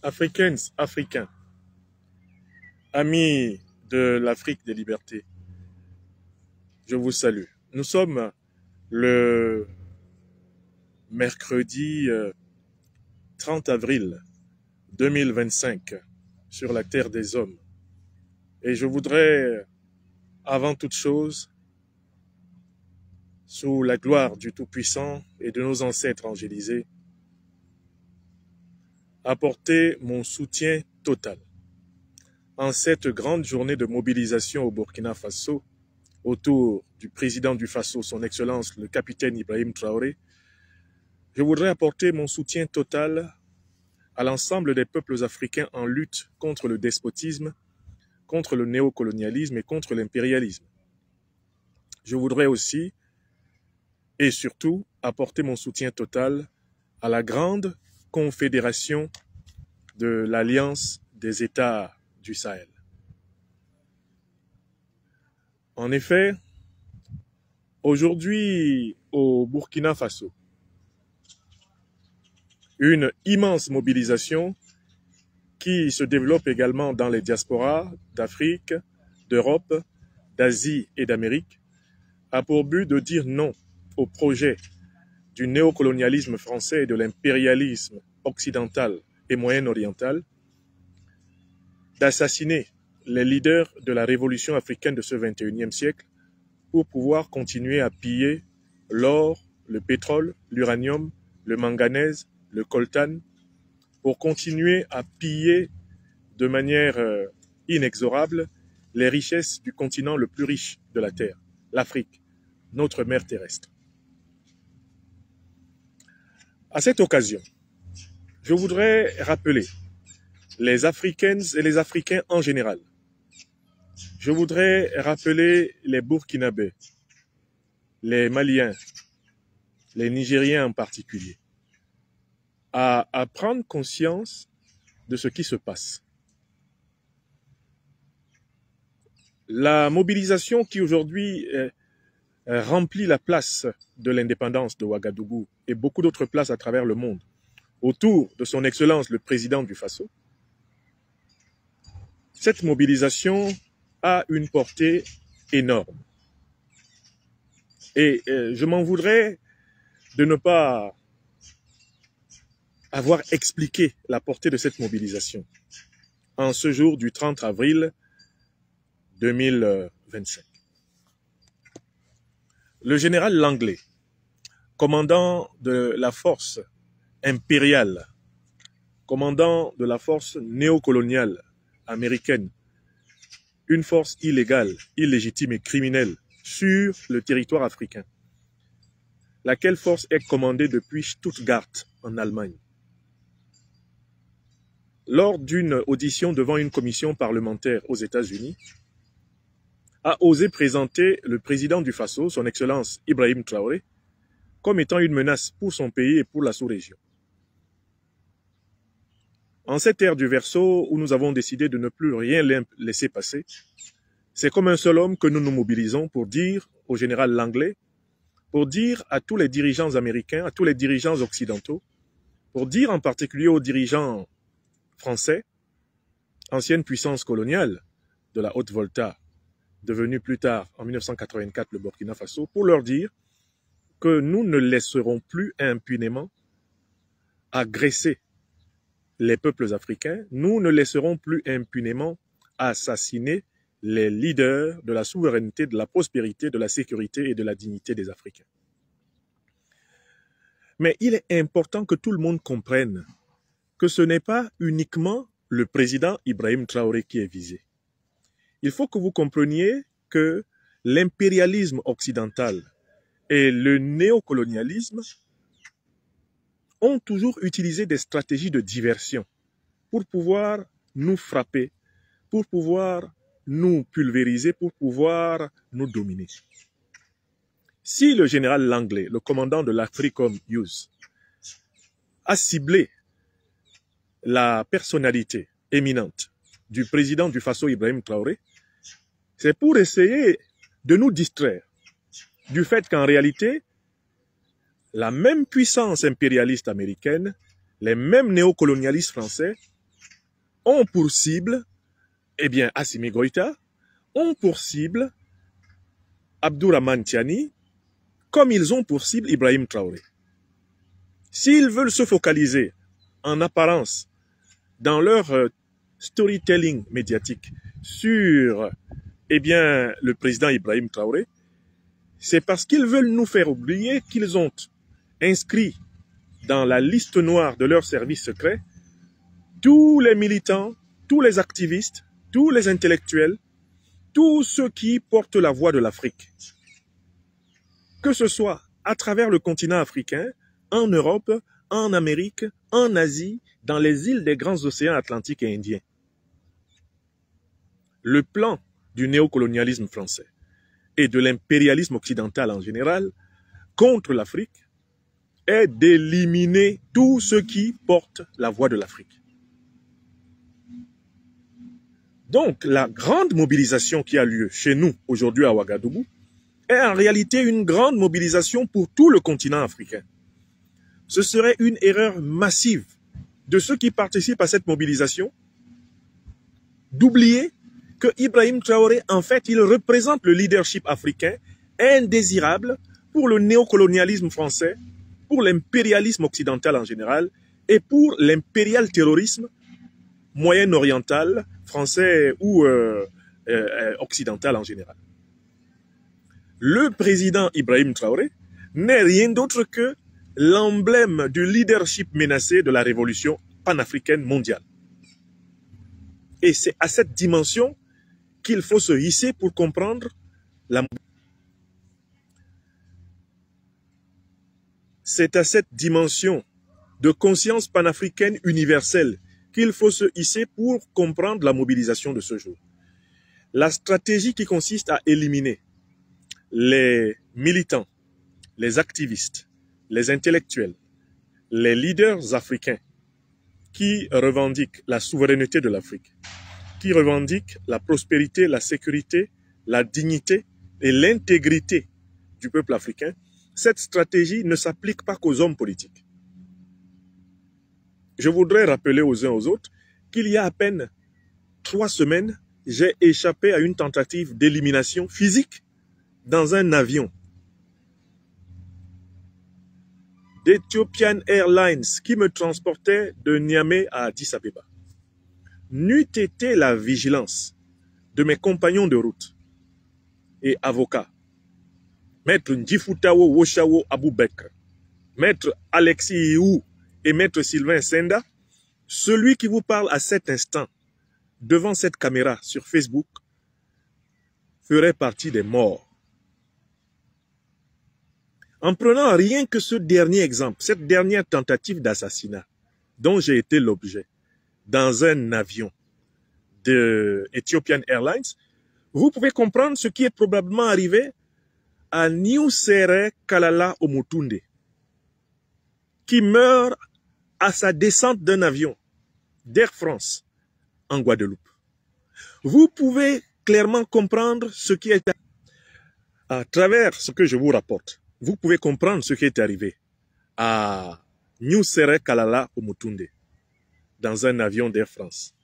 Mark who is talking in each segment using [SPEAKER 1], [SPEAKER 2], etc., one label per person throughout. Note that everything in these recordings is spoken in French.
[SPEAKER 1] Africaines, Africains, amis de l'Afrique des libertés, je vous salue. Nous sommes le mercredi 30 avril 2025 sur la terre des hommes. Et je voudrais, avant toute chose, sous la gloire du Tout-Puissant et de nos ancêtres angélisés, apporter mon soutien total en cette grande journée de mobilisation au Burkina Faso autour du président du Faso, son Excellence le capitaine Ibrahim Traoré. Je voudrais apporter mon soutien total à l'ensemble des peuples africains en lutte contre le despotisme, contre le néocolonialisme et contre l'impérialisme. Je voudrais aussi et surtout apporter mon soutien total à la grande confédération de l'Alliance des États du Sahel. En effet, aujourd'hui au Burkina Faso, une immense mobilisation qui se développe également dans les diasporas d'Afrique, d'Europe, d'Asie et d'Amérique, a pour but de dire non au projet du néocolonialisme français et de l'impérialisme occidental et moyen-oriental, d'assassiner les leaders de la révolution africaine de ce 21e siècle pour pouvoir continuer à piller l'or, le pétrole, l'uranium, le manganèse, le coltan, pour continuer à piller de manière inexorable les richesses du continent le plus riche de la Terre, l'Afrique, notre mère terrestre. À cette occasion, je voudrais rappeler les Africaines et les Africains en général. Je voudrais rappeler les Burkinabés, les Maliens, les Nigériens en particulier, à prendre conscience de ce qui se passe. La mobilisation qui aujourd'hui remplit la place de l'indépendance de Ouagadougou et beaucoup d'autres places à travers le monde autour de son Excellence le président du Faso, cette mobilisation a une portée énorme. Et je m'en voudrais de ne pas avoir expliqué la portée de cette mobilisation en ce jour du 30 avril 2025. Le général Langley, commandant de la force impériale, commandant de la force néocoloniale américaine, une force illégale, illégitime et criminelle sur le territoire africain, laquelle force est commandée depuis Stuttgart en Allemagne. Lors d'une audition devant une commission parlementaire aux États-Unis, a osé présenter le président du Faso, son Excellence Ibrahim Traoré, comme étant une menace pour son pays et pour la sous-région. En cette ère du Verseau où nous avons décidé de ne plus rien laisser passer, c'est comme un seul homme que nous nous mobilisons pour dire au général Langley, pour dire à tous les dirigeants américains, à tous les dirigeants occidentaux, pour dire en particulier aux dirigeants français, ancienne puissance coloniale de la Haute-Volta, devenue plus tard en 1984 le Burkina Faso, pour leur dire que nous ne laisserons plus impunément agresser les peuples africains, nous ne laisserons plus impunément assassiner les leaders de la souveraineté, de la prospérité, de la sécurité et de la dignité des Africains. Mais il est important que tout le monde comprenne que ce n'est pas uniquement le président Ibrahim Traoré qui est visé. Il faut que vous compreniez que l'impérialisme occidental et le néocolonialisme ont toujours utilisé des stratégies de diversion pour pouvoir nous frapper, pour pouvoir nous pulvériser, pour pouvoir nous dominer. Si le général Langley, le commandant de l'Africom Youth, a ciblé la personnalité éminente du président du Faso Ibrahim Traoré, c'est pour essayer de nous distraire du fait qu'en réalité, la même puissance impérialiste américaine, les mêmes néocolonialistes français ont pour cible, eh bien, Assimi Goïta, ont pour cible Abdourahmane Tiani, comme ils ont pour cible Ibrahim Traoré. S'ils veulent se focaliser en apparence dans leur storytelling médiatique sur le président Ibrahim Traoré, c'est parce qu'ils veulent nous faire oublier qu'ils ont inscrit dans la liste noire de leurs services secrets tous les militants, tous les activistes, tous les intellectuels, tous ceux qui portent la voix de l'Afrique. Que ce soit à travers le continent africain, en Europe, en Amérique, en Asie, dans les îles des grands océans Atlantiques et Indiens. Le plan du néocolonialisme français et de l'impérialisme occidental en général contre l'Afrique est d'éliminer tous ceux qui portent la voix de l'Afrique. Donc, la grande mobilisation qui a lieu chez nous aujourd'hui à Ouagadougou est en réalité une grande mobilisation pour tout le continent africain. Ce serait une erreur massive de ceux qui participent à cette mobilisation d'oublier que Ibrahim Traoré, en fait, il représente le leadership africain indésirable pour le néocolonialisme français, pour l'impérialisme occidental en général et pour l'impérial terrorisme moyen-oriental, français ou occidental en général. Le président Ibrahim Traoré n'est rien d'autre que l'emblème du leadership menacé de la révolution panafricaine mondiale. Et c'est à cette dimension qu'il faut se hisser pour comprendre la... C'est à cette dimension de conscience panafricaine universelle qu'il faut se hisser pour comprendre la mobilisation de ce jour. La stratégie qui consiste à éliminer les militants, les activistes, les intellectuels, les leaders africains qui revendiquent la souveraineté de l'Afrique, qui revendiquent la prospérité, la sécurité, la dignité et l'intégrité du peuple africain, cette stratégie ne s'applique pas qu'aux hommes politiques. Je voudrais rappeler aux uns aux autres qu'il y a à peine 3 semaines, j'ai échappé à une tentative d'élimination physique dans un avion d'Ethiopian Airlines qui me transportait de Niamey à Addis Abeba. N'eût été la vigilance de mes compagnons de route et avocats, Maître Ndjifutawo Woshawo Aboubekr, Maître Alexis Iou et Maître Sylvain Senda, celui qui vous parle à cet instant devant cette caméra sur Facebook ferait partie des morts. En prenant rien que ce dernier exemple, cette dernière tentative d'assassinat dont j'ai été l'objet dans un avion de Ethiopian Airlines, vous pouvez comprendre ce qui est probablement arrivé à Niusere Kalala Omotunde, qui meurt à sa descente d'un avion d'Air France en Guadeloupe. Vous pouvez clairement comprendre ce qui est à travers ce que je vous rapporte. Vous pouvez comprendre ce qui est arrivé à Niusere Kalala Omotunde dans un avion d'Air France.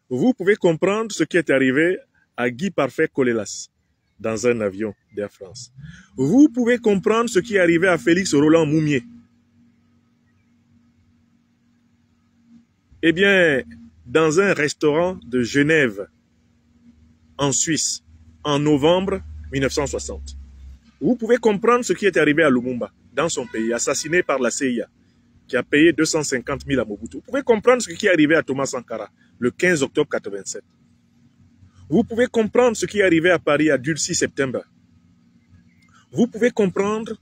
[SPEAKER 1] Vous pouvez comprendre ce qui est arrivé à Guy Parfait Kolelas dans un avion d'Air France. Vous pouvez comprendre ce qui est arrivé à Félix Roland Moumier. Eh bien, dans un restaurant de Genève, en Suisse, en novembre 1960. Vous pouvez comprendre ce qui est arrivé à Lumumba, dans son pays, assassiné par la CIA, qui a payé 250 000 à Mobutu. Vous pouvez comprendre ce qui est arrivé à Thomas Sankara, le 15 octobre 87. Vous pouvez comprendre ce qui est arrivé à Paris à Dulcie Septembre. Vous pouvez comprendre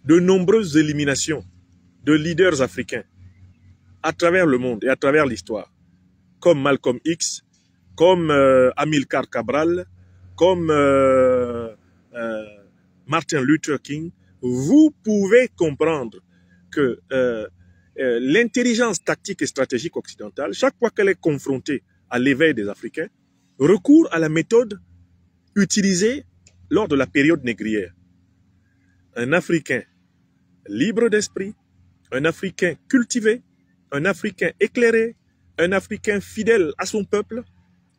[SPEAKER 1] de nombreuses éliminations de leaders africains à travers le monde et à travers l'histoire, comme Malcolm X, comme Amilcar Cabral, comme Martin Luther King. Vous pouvez comprendre que l'intelligence tactique et stratégique occidentale, chaque fois qu'elle est confrontée à l'éveil des Africains, recourt à la méthode utilisée lors de la période négrière. Un Africain libre d'esprit, un Africain cultivé, un Africain éclairé, un Africain fidèle à son peuple,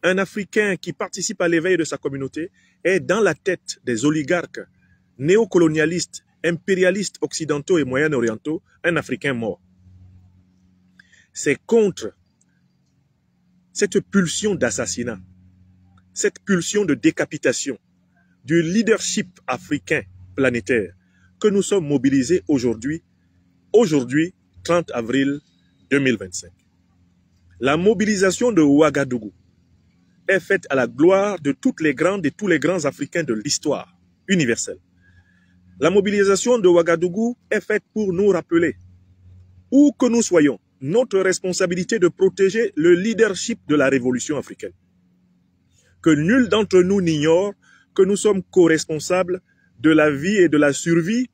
[SPEAKER 1] un Africain qui participe à l'éveil de sa communauté, est dans la tête des oligarques néocolonialistes, impérialistes occidentaux et moyen-orientaux, un Africain mort. C'est contre cette pulsion d'assassinat, cette pulsion de décapitation du leadership africain planétaire que nous sommes mobilisés aujourd'hui, 30 avril 2025. La mobilisation de Ouagadougou est faite à la gloire de toutes les grandes et tous les grands Africains de l'histoire universelle. La mobilisation de Ouagadougou est faite pour nous rappeler, où que nous soyons, notre responsabilité de protéger le leadership de la révolution africaine. Que nul d'entre nous n'ignore que nous sommes co-responsables de la vie et de la survie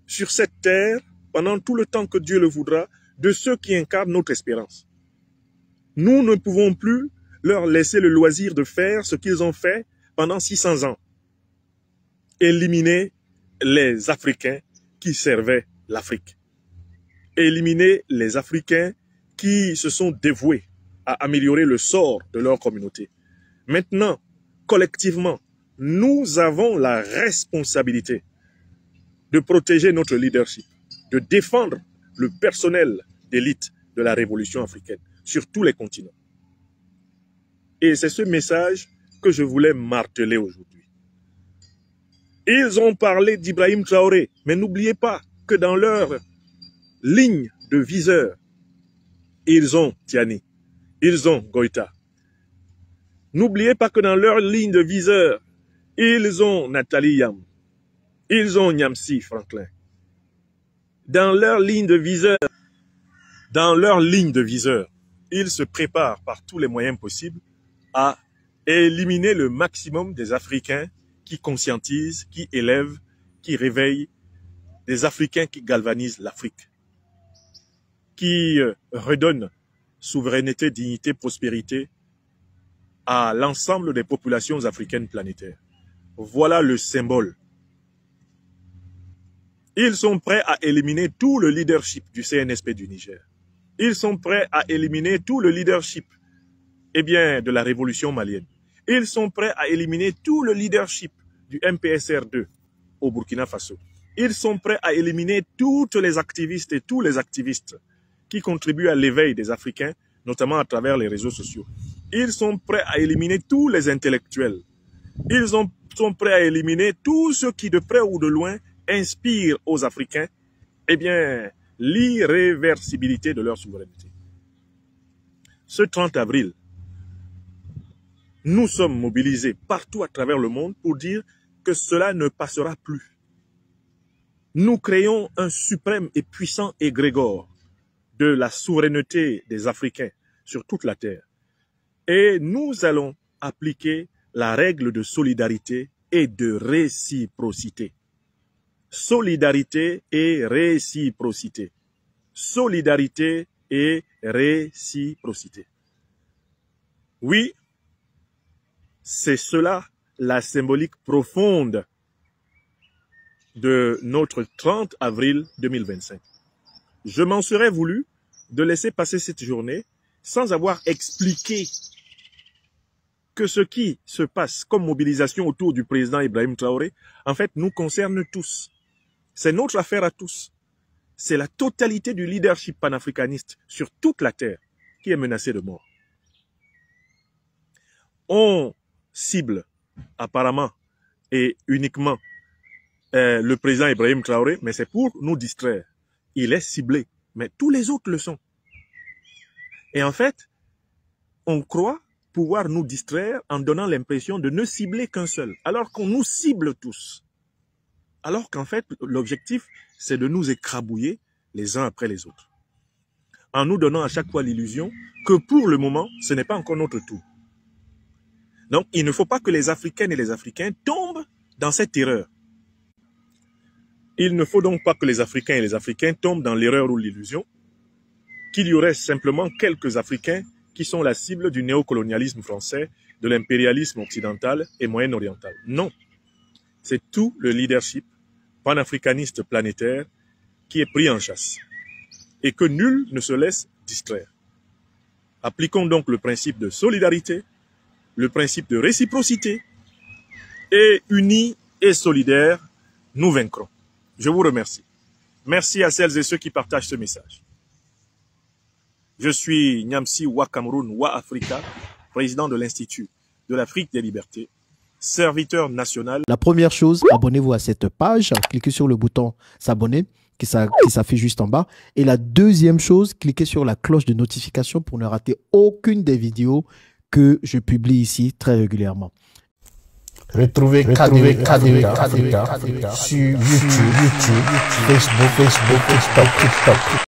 [SPEAKER 1] sur cette terre, pendant tout le temps que Dieu le voudra, de ceux qui incarnent notre espérance. Nous ne pouvons plus leur laisser le loisir de faire ce qu'ils ont fait pendant 600 ans. Éliminer les Africains qui servaient l'Afrique. Éliminer les Africains qui se sont dévoués à améliorer le sort de leur communauté. Maintenant, collectivement, nous avons la responsabilité de protéger notre leadership, de défendre le personnel d'élite de la révolution africaine sur tous les continents. Et c'est ce message que je voulais marteler aujourd'hui. Ils ont parlé d'Ibrahim Traoré, mais n'oubliez pas que dans leur ligne de viseur, ils ont Tiani, ils ont Goïta. N'oubliez pas que dans leur ligne de viseur, ils ont Nathalie Yam, ils ont Nyamsi Franklin. Dans leur ligne de viseur, ils se préparent par tous les moyens possibles à éliminer le maximum des Africains qui conscientisent, qui élèvent, qui réveillent, des Africains qui galvanisent l'Afrique, qui redonnent souveraineté, dignité, prospérité à l'ensemble des populations africaines planétaires. Voilà le symbole. Ils sont prêts à éliminer tout le leadership du CNSP du Niger. Ils sont prêts à éliminer tout le leadership de la révolution malienne. Ils sont prêts à éliminer tout le leadership du MPSR2 au Burkina Faso. Ils sont prêts à éliminer toutes les activistes et tous les activistes qui contribuent à l'éveil des Africains, notamment à travers les réseaux sociaux. Ils sont prêts à éliminer tous les intellectuels. Ils sont prêts à éliminer tous ceux qui, de près ou de loin, inspirent aux Africains l'irréversibilité de leur souveraineté. Ce 30 avril, nous sommes mobilisés partout à travers le monde pour dire que cela ne passera plus. Nous créons un suprême et puissant égrégore de la souveraineté des Africains sur toute la terre. Et nous allons appliquer la règle de solidarité et de réciprocité. Solidarité et réciprocité. Solidarité et réciprocité. Oui, c'est cela la symbolique profonde de notre 30 avril 2025. Je m'en serais voulu de laisser passer cette journée sans avoir expliqué que ce qui se passe comme mobilisation autour du président Ibrahim Traoré, en fait, nous concerne tous. C'est notre affaire à tous. C'est la totalité du leadership panafricaniste sur toute la terre qui est menacée de mort. On cible apparemment et uniquement le président Ibrahim Traoré, mais c'est pour nous distraire. Il est ciblé, mais tous les autres le sont. Et en fait, on croit pouvoir nous distraire en donnant l'impression de ne cibler qu'un seul, alors qu'on nous cible tous. Alors qu'en fait, l'objectif, c'est de nous écrabouiller les uns après les autres. En nous donnant à chaque fois l'illusion que pour le moment, ce n'est pas encore notre tour. Donc, il ne faut pas que les Africaines et les Africains tombent dans cette erreur. Il ne faut donc pas que les Africains et les Africains tombent dans l'erreur ou l'illusion qu'il y aurait simplement quelques Africains qui sont la cible du néocolonialisme français, de l'impérialisme occidental et moyen-oriental. Non, c'est tout le leadership panafricaniste planétaire qui est pris en chasse et que nul ne se laisse distraire. Appliquons donc le principe de solidarité, le principe de réciprocité, et unis et solidaires, nous vaincrons. Je vous remercie. Merci à celles et ceux qui partagent ce message. Je suis Nyamsi Wa Cameroun Wa Africa, président de l'Institut de l'Afrique des Libertés, serviteur national.
[SPEAKER 2] La première chose, abonnez-vous à cette page, cliquez sur le bouton s'abonner qui s'affiche juste en bas. Et la deuxième chose, cliquez sur la cloche de notification pour ne rater aucune des vidéos que je publie ici très régulièrement.
[SPEAKER 3] Retrouvez KDW Africa sur YouTube, Facebook, TikTok.